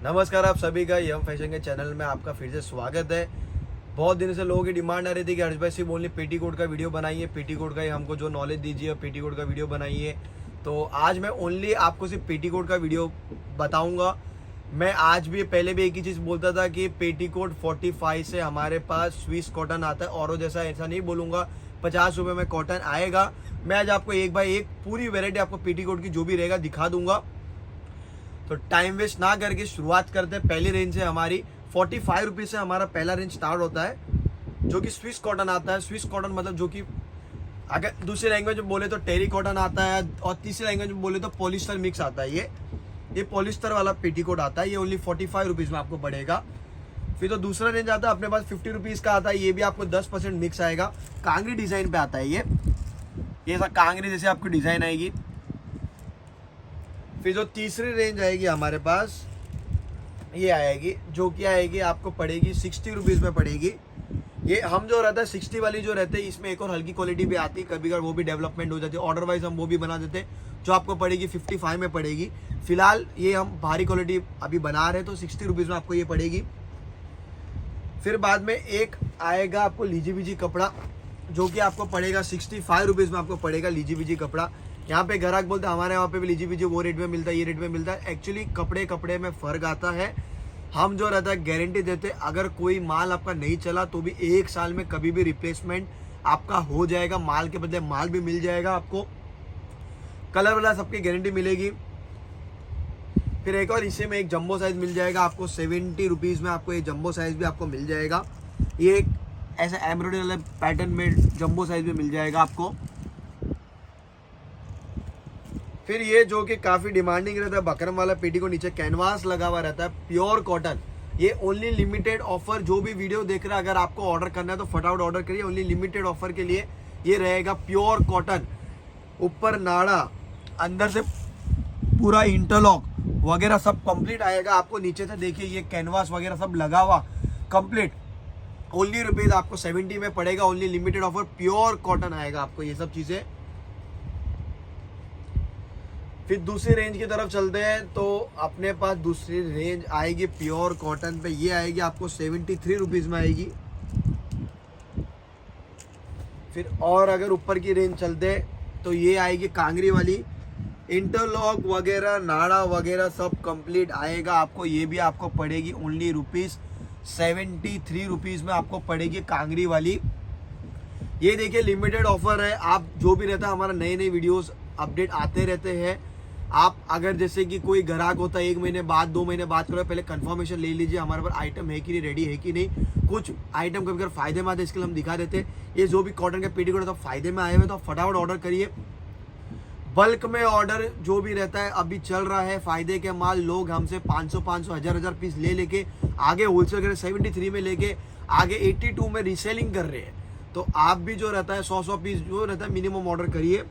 नमस्कार आप सभी का यम फैशन के चैनल में आपका फिर से स्वागत है। बहुत दिन से लोगों की डिमांड आ रही थी कि हर्ष भाई सिर्फ ओनली पेटीकोट का वीडियो बनाइए, पेटीकोट का ही हमको जो नॉलेज दीजिए, पेटीकोट का वीडियो बनाइए। तो आज मैं ओनली आपको सिर्फ पेटीकोट का वीडियो बताऊंगा। मैं आज भी पहले भी एक ही चीज़ बोलता था कि पेटीकोट 45 से हमारे पास स्विस कॉटन आता है, औरों जैसा ऐसा नहीं बोलूँगा 50 रुपये में कॉटन आएगा। मैं आज आपको एक बाय एक पूरी वेरायटी आपको पेटीकोट की जो भी रहेगा दिखा दूंगा। तो टाइम वेस्ट ना करके शुरुआत करते हैं। पहली रेंज है हमारी 45 रुपीज़ से हमारा पहला रेंज स्टार्ट होता है, जो कि स्विस कॉटन आता है। स्विस कॉटन मतलब जो कि अगर दूसरी लैंग्वेज में बोले तो टेरी कॉटन आता है, और तीसरी लैंग्वेज में बोले तो पॉलिस्टर मिक्स आता है। ये पॉलिस्टर वाला पेटीकोट आता है। ये ओनली 45 रुपीज़ में आपको पड़ेगा। फिर तो दूसरा रेंज आता है अपने पास 50 रुपीज़ का आता है। ये भी आपको 10% मिक्स आएगा। कांगरी डिज़ाइन पे आता है ये सब कांगरी जैसे आपको डिज़ाइन आएगी। फिर जो तीसरी रेंज आएगी हमारे पास ये आएगी, जो कि आएगी आपको पड़ेगी 60 रुपीज़ में पड़ेगी। ये हम जो रहता है 60 वाली जो रहते हैं, इसमें एक और हल्की क्वालिटी भी आती है, कभी कभी वो भी डेवलपमेंट हो जाती है। ऑर्डर वाइज हम वो भी बना देते हैं, जो आपको पड़ेगी 55 में पड़ेगी। फिलहाल ये हम भारी क्वालिटी अभी बना रहे हैं, तो 60 रुपीज़ में आपको ये पड़ेगी। फिर बाद में एक आएगा आपको लीजी बीजी कपड़ा, जो कि आपको पड़ेगा 65 रुपीज़ में आपको पड़ेगा लीजी बीजी कपड़ा। यहाँ पे ग्राहक बोलते हैं हमारे यहाँ पे भी लीजी बीजी वो रेट में मिलता है, ये रेट में मिलता है। एक्चुअली कपड़े में फ़र्क आता है। हम जो रहता है गारंटी देते हैं, अगर कोई माल आपका नहीं चला तो भी 1 साल में कभी भी रिप्लेसमेंट आपका हो जाएगा। माल के बदले माल भी मिल जाएगा आपको, कलर वाला सबकी गारंटी मिलेगी। फिर एक और इसी में एक जंबो साइज़ मिल जाएगा आपको 70 रुपीज़ में। आपको ये जंबो साइज़ भी आपको मिल जाएगा। ये एक ऐसे एम्ब्रॉयडरी वाले पैटर्न में जंबो साइज़ भी मिल जाएगा आपको। फिर ये जो कि काफ़ी डिमांडिंग रहता है, बकरम वाला पेटी को नीचे कैनवास लगा हुआ रहता है, प्योर कॉटन। ये ओनली लिमिटेड ऑफर, जो भी वीडियो देख रहा है अगर आपको ऑर्डर करना है तो फटाफट ऑर्डर करिए। ओनली लिमिटेड ऑफर के लिए ये रहेगा प्योर कॉटन। ऊपर नाड़ा, अंदर से पूरा इंटरलॉक वगैरह सब कंप्लीट आएगा आपको। नीचे से देखिए ये कैनवास वगैरह सब लगा हुआ कंप्लीट। ओनली रुपीज़ आपको 70 में पड़ेगा। Only limited offer, pure cotton आएगा आपको ये सब चीज़ें। फिर दूसरी रेंज की तरफ चलते हैं, तो अपने पास दूसरी रेंज आएगी प्योर कॉटन पे। ये आएगी आपको 73 रुपीज़ में आएगी। फिर और अगर ऊपर की रेंज चलते हैं तो ये आएगी कांगरी वाली, इंटरलॉक वगैरह नाड़ा वगैरह सब कंप्लीट आएगा आपको। ये भी आपको पड़ेगी ओनली रुपीज़ 73 रुपीज़ में आपको पड़ेगी कांगरी वाली। ये देखिए लिमिटेड ऑफर है। आप जो भी रहता है, हमारा नए नए वीडियोस अपडेट आते रहते हैं। आप अगर जैसे कि कोई ग्राहक होता है 1 महीने बाद 2 महीने बाद करो, पहले कंफर्मेशन ले लीजिए हमारे पास आइटम है कि नहीं, रेडी है कि नहीं। कुछ आइटम कभी अगर फायदे में आते हैं, इसके लिए हम दिखा देते हैं। ये जो भी कॉटन के पेटीकोट तो फायदे में आए हुए, तो फटाफट ऑर्डर करिए। बल्क में ऑर्डर जो भी रहता है अभी चल रहा है, फायदे के माल लोग हमसे 500 1000 पीस ले लेके आगे होलसेल कर 73 में लेके आगे 82 में रीसेलिंग कर रहे हैं। तो आप भी जो रहता है 100 पीस जो रहता है मिनिमम ऑर्डर करिए।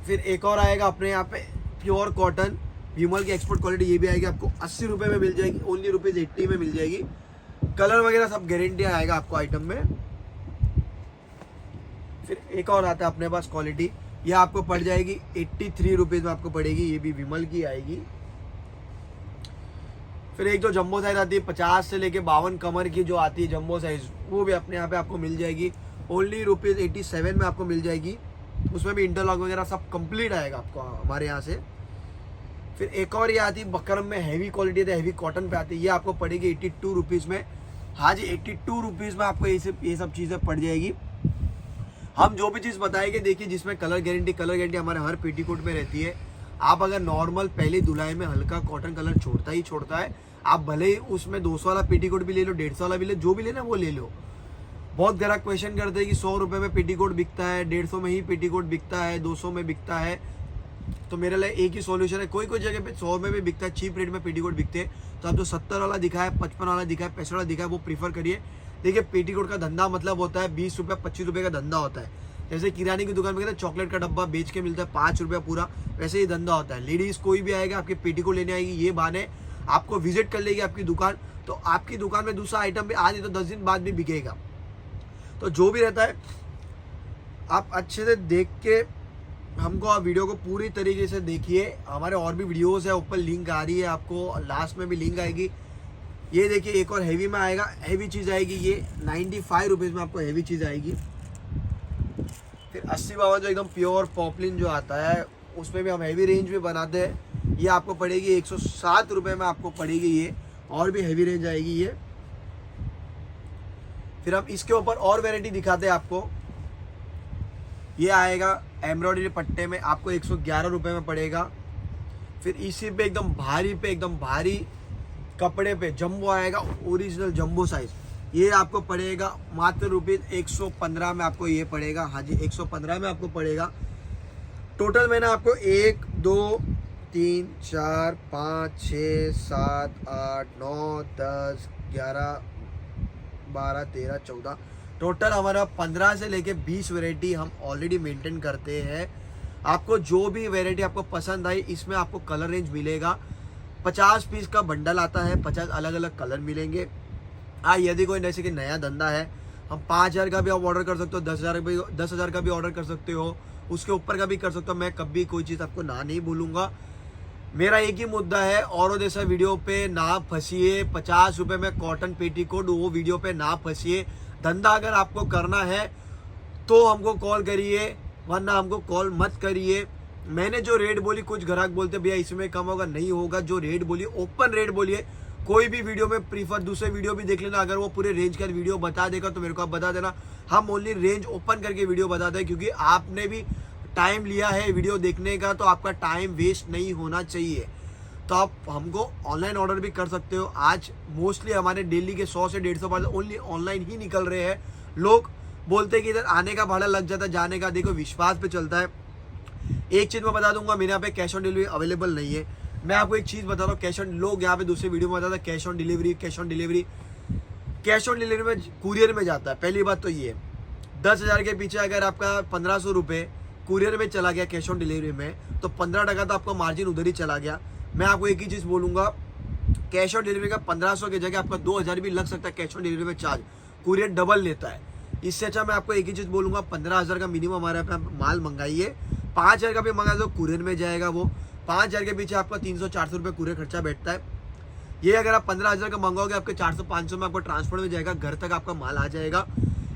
फिर एक और आएगा अपने यहाँ पे प्योर कॉटन विमल की एक्सपोर्ट क्वालिटी। ये भी आएगी आपको 80 रुपये में मिल जाएगी। ओनली रुपीज़ 80 में मिल जाएगी। कलर वगैरह सब गारंटी आएगा आपको आइटम में। फिर एक और आता है अपने पास क्वालिटी, ये आपको पड़ जाएगी 83 रुपीज़ में आपको पड़ेगी। ये भी विमल की आएगी। फिर एक जो जंबो साइज आती है 50 से लेके 52 कमर की जो आती है जंबो साइज, वो भी अपने यहाँ पे आपको मिल जाएगी। ओनली रुपीज़ 87 में आपको मिल जाएगी। उसमें भी इंटरलॉक वगैरह सब कंप्लीट आएगा आपको हमारे यहाँ से। फिर एक और ये आती है बकरम में, हैवी क्वालिटी है, हैवी कॉटन पे आती है। ये आपको पड़ेगी 82 रुपीज़ में। हाँ जी, 82 रुपीज़ में आपको ये सब चीज़ें पड़ जाएगी। हम जो भी चीज़ बताएंगे देखिए, जिसमें कलर गारंटी हमारे हर पेटीकोट में रहती है। आप अगर नॉर्मल पहली धुलाई में हल्का कॉटन कलर छोड़ता है, आप भले ही उसमें 200 वाला पेटीकोट भी ले लो, 150 वाला भी ले, जो भी लेना वो ले लो। बहुत ग्राहक क्वेश्चन करते हैं कि 100 रुपये में पेटीकोट बिकता है, 150 में ही पेटीकोट बिकता है, 200 में बिकता है। तो मेरे लिए एक ही सॉल्यूशन है, कोई जगह पे 100 में भी बिकता है, चीप रेट में पेटीकोट बिकते हैं। तो आप जो 70 वाला दिखा है, 55 वाला दिखा है, 65 वाला दिखा है, वो प्रीफर करिए। देखिए पेटीकोट का धंधा मतलब होता है 20 रुपये 25 रुपये का धंधा होता है। जैसे किराने की दुकान में कहते हैं चॉकलेट का डब्बा बेच के मिलता है 5 रुपये पूरा, वैसे ही धंधा होता है। लेडीज़ कोई भी आएगा आपके पेटीकोट लेने आएगी, ये बहाने आपको विजिट कर लेगी आपकी दुकान, तो आपकी दुकान में दूसरा आइटम भी आज नहीं तो 10 दिन बाद भी बिकेगा। तो जो भी रहता है आप अच्छे से देख के हमको आप वीडियो को पूरी तरीके से देखिए, हमारे और भी वीडियोस है, ऊपर लिंक आ रही है आपको, लास्ट में भी लिंक आएगी। ये देखिए एक और हैवी में आएगा, हैवी चीज़ आएगी ये 95 रुपीज़ में आपको हैवी चीज़ आएगी। फिर 80-52 जो एकदम प्योर पॉपलिन जो आता है उसमें भी हम हैवी रेंज में बनाते हैं। ये आपको पड़ेगी 107 रुपये में आपको पड़ेगी ये, और भी हैवी रेंज आएगी ये। फिर हम इसके ऊपर और वैरायटी दिखाते हैं आपको। ये आएगा एम्ब्रॉयडरी पट्टे में, आपको 111 रुपये में पड़ेगा। फिर इसी पे एकदम भारी कपड़े पे जंबो आएगा, ओरिजिनल जंबो साइज, ये आपको पड़ेगा मात्र ₹115 में आपको ये पड़ेगा। हाँ जी 115 में आपको पड़ेगा। टोटल मैंने आपको 1 2 3 4 5 6 7 8 9 10 11 12 13 14 टोटल हमारा 15 से लेके 20 वैरायटी हम ऑलरेडी मेंटेन करते हैं। आपको जो भी वैरायटी आपको पसंद आई, इसमें आपको कलर रेंज मिलेगा। 50 पीस का बंडल आता है, 50 अलग अलग कलर मिलेंगे। हाँ, यदि कोई जैसे कि नया धंधा है, हम 5000 का भी आप ऑर्डर कर सकते हो, 10,000 का भी ऑर्डर कर सकते हो, उसके ऊपर का भी कर सकते हो। मैं कभी कोई चीज़ आपको ना नहीं बोलूँगा। मेरा एक ही मुद्दा है, औरों जैसा वीडियो पे ना फंसिए। 50 रुपये में कॉटन पेटीकोट, वो वीडियो पे ना फंसिए। धंधा अगर आपको करना है तो हमको कॉल करिए, वरना हमको कॉल मत करिए। मैंने जो रेट बोली, कुछ ग्राहक बोलते भैया इसमें कम होगा, नहीं होगा। जो रेट बोली ओपन रेट बोलिए। कोई भी वीडियो में प्रीफर दूसरे वीडियो भी देख लेना, अगर वो पूरे रेंज का वीडियो बता देगा तो मेरे को आप बता देना। हम ओनली रेंज ओपन करके वीडियो बताते हैं, क्योंकि आपने भी टाइम लिया है वीडियो देखने का, तो आपका टाइम वेस्ट नहीं होना चाहिए। तो आप हमको ऑनलाइन ऑर्डर भी कर सकते हो। आज मोस्टली हमारे डेली के 100 से 150 पार्सल ओनली ऑनलाइन ही निकल रहे हैं। लोग बोलते हैं कि इधर आने का भाड़ा लग जाता है, जाने का। देखो विश्वास पे चलता है। एक चीज़ मैं बता दूंगा, मेरे यहाँ पे कैश ऑन डिलीवरी अवेलेबल नहीं है। मैं आपको एक चीज़ बता रहा हूँ, कैश ऑन, लोग यहाँ पे दूसरे वीडियो में बताते हैं cash on delivery, cash on delivery. Cash on delivery में कुरियर में जाता है। पहली बात तो ये, 10,000 के पीछे अगर आपका 1500 रुपये कुरियर में चला गया कैश ऑन डिलीवरी में, तो 15% तो आपका मार्जिन उधर ही चला गया। मैं आपको एक ही चीज़ बोलूँगा, कैश ऑन डिलीवरी का 1500 की जगह आपका 2000 भी लग सकता है कैश ऑन डिलीवरी में चार्ज। कुरियर डबल लेता है। इससे अच्छा मैं आपको एक ही चीज़ बोलूँगा, 15,000 का मिनिमम हमारे यहाँ पे माल मंगाइए। 5,000 का भी मंगा दो, कुरियर में जाएगा वो। 5,000 के पीछे आपका 300-400 रुपये कुरियर खर्चा बैठता है। ये अगर आप 15,000 का मंगाओगे, आपके 400-500 में आपको ट्रांसपोर्ट में जाएगा, घर तक आपका माल आ जाएगा।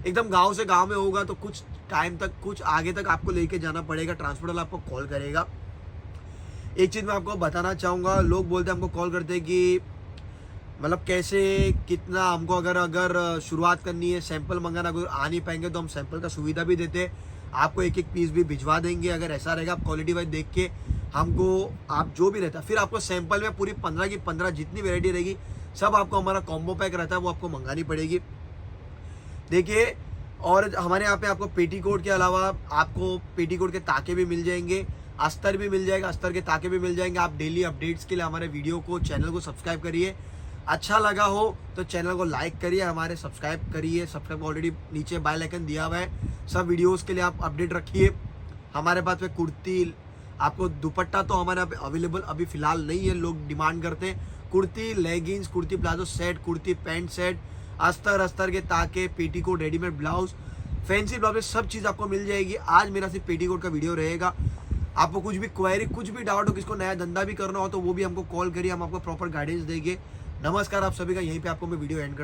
एकदम गांव से गांव में होगा तो कुछ टाइम तक, कुछ आगे तक आपको लेके जाना पड़ेगा। ट्रांसपोर्ट वाला आपको कॉल करेगा। एक चीज़ मैं आपको बताना चाहूँगा, लोग बोलते हैं, हमको कॉल करते हैं कि मतलब कैसे, कितना, हमको अगर शुरुआत करनी है, सैंपल मंगाना, अगर आ नहीं पाएंगे तो हम सैंपल का सुविधा भी देते हैं। आपको एक पीस भी भिजवा देंगे। अगर ऐसा रहेगा, आप क्वालिटी वाइज देख के हमको, आप जो भी रहता है, फिर आपको सैंपल में पूरी 15 की 15 जितनी वैरायटी रहेगी सब आपको, हमारा कॉम्बो पैक रहता है, वो आपको मंगानी पड़ेगी। देखिए, और हमारे यहाँ पे आपको पेटीकोट के अलावा आपको पेटीकोट के ताके भी मिल जाएंगे, अस्तर भी मिल जाएगा, अस्तर के ताके भी मिल जाएंगे। आप डेली अपडेट्स के लिए हमारे वीडियो को, चैनल को सब्सक्राइब करिए। अच्छा लगा हो तो चैनल को लाइक करिए, हमारे सब्सक्राइब करिए। सब्सक्राइब ऑलरेडी नीचे बेल आइकन दिया हुआ है। सब वीडियोस के लिए आप अपडेट रखिए। हमारे पास में कुर्ती, आपको दुपट्टा तो हमारे यहाँ पे अवेलेबल अभी फ़िलहाल नहीं है, लोग डिमांड करते हैं। Kurti, leggings, kurti palazzo set, kurti pant set, अस्तर के ताके, petticoat, readymade blouse, fancy blouse, सब चीज़ आपको मिल जाएगी। आज मेरा सिर्फ पेटीकोट का वीडियो रहेगा। आपको कुछ भी क्वेरी, कुछ भी डाउट हो, किसको नया धंधा भी करना हो, तो वो भी हमको कॉल करिए, हम आपको प्रॉपर गाइडेंस देंगे। नमस्कार आप सभी का, यहीं पे आपको मैं वीडियो एंड कर